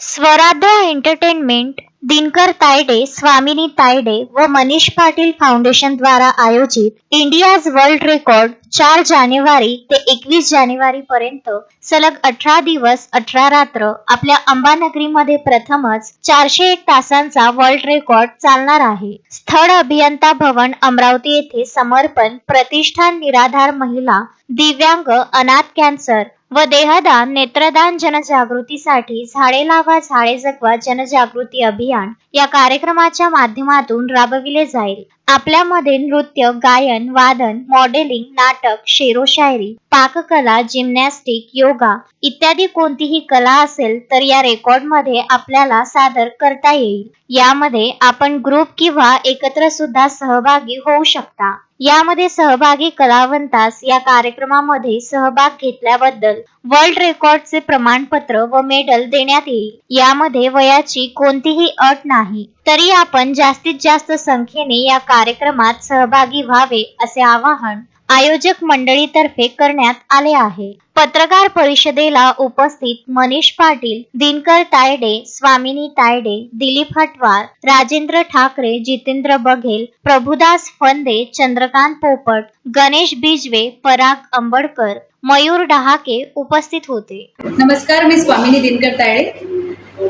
स्वराध्य entertainment, Dinkar Tayde, स्वामिनी तायडे व Manish Patil foundation द्वारा आयोजित इंडियाज वर्ल्ड रेकॉर्ड 4 जानेवारी ते 21 जानेवारी पर्यंत सलग 18 दिवस 18 रात्र आपल्या अंबानगरीमध्ये प्रथमच 401 तासांचा वर्ल्ड रेकॉर्ड चालणार आहे. स्थळ अभियंता भवन अमरावती येथे समर्पण प्रतिष्ठान निराधार महिला, दिव्यांग, अनाथ, कॅन्सर व देहदान नेत्रदान जनजागृतीसाठी झाडे लावा झाडे जगवा जनजागृती अभियान या कार्यक्रमाच्या माध्यमातून राबविले जाईल. आपल्यामध्ये नृत्य, गायन, वादन, मॉडेलिंग, नाटक, शेरोशायरी, पाककला, जिम्नॅस्टिक, योगा इत्यादी कोणतीही कला असेल तर या रेकॉर्ड मध्ये आपल्याला सादर करता येईल. यामध्ये आपण ग्रुप किंवा एकत्र सुद्धा सहभागी होऊ शकता. यामध्ये सहभागी कलावंतास या कार्यक्रमामध्ये सहभाग घेतल्याबद्दल वर्ल्ड रेकॉर्डचे प्रमाणपत्र व मेडल देण्यात येईल. यामध्ये वयाची कोणतीही अट नाही. तरी आपण जास्तीत जास्त संख्येने या कार्यक्रमात सहभागी व्हावे असे आवाहन आयोजक मंडळीतर्फे करण्यात आले आहे. पत्रकार परिषदेला उपस्थित मनीष पाटील, दिनकर तायडे, स्वामिनी तायडे, दिलीप हटवार, राजेंद्र ठाकरे, जितेंद्र बघेल, प्रभुदास फंदे, चंद्रकांत पोपट, गणेश बिजवे, पराग अंबडकर, मयूर डहाके उपस्थित होते. नमस्कार, मी स्वामिनी दिनकर तायडे.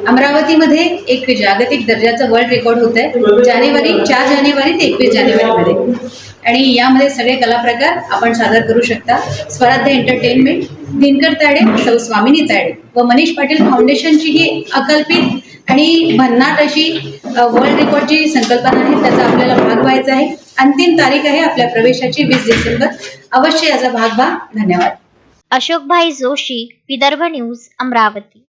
अमरावतीमध्ये एक जागतिक दर्जाचं वर्ल्ड रेकॉर्ड होत आहे 4 जानेवारी ते 21 जानेवारीमध्ये, आणि यामध्ये सगळे कलाप्रकार आपण सादर करू शकता. स्वराध्य एंटरटेनमेंट, दिनकर तायडे, सौ स्वामिनी तायडे व मनीष पाटील फाउंडेशनची ही अकल्पित आणि भन्नाट अशी वर्ल्ड रेकॉर्डची संकल्पना आहे. त्याचा आपल्याला भाग व्हायचा आहे. अंतिम तारीख आहे आपल्या प्रवेशाची 20 डिसेंबर. अवश्य याचा भाग व्हा. धन्यवाद. अशोकभाई जोशी, विदर्भ न्यूज, अमरावती.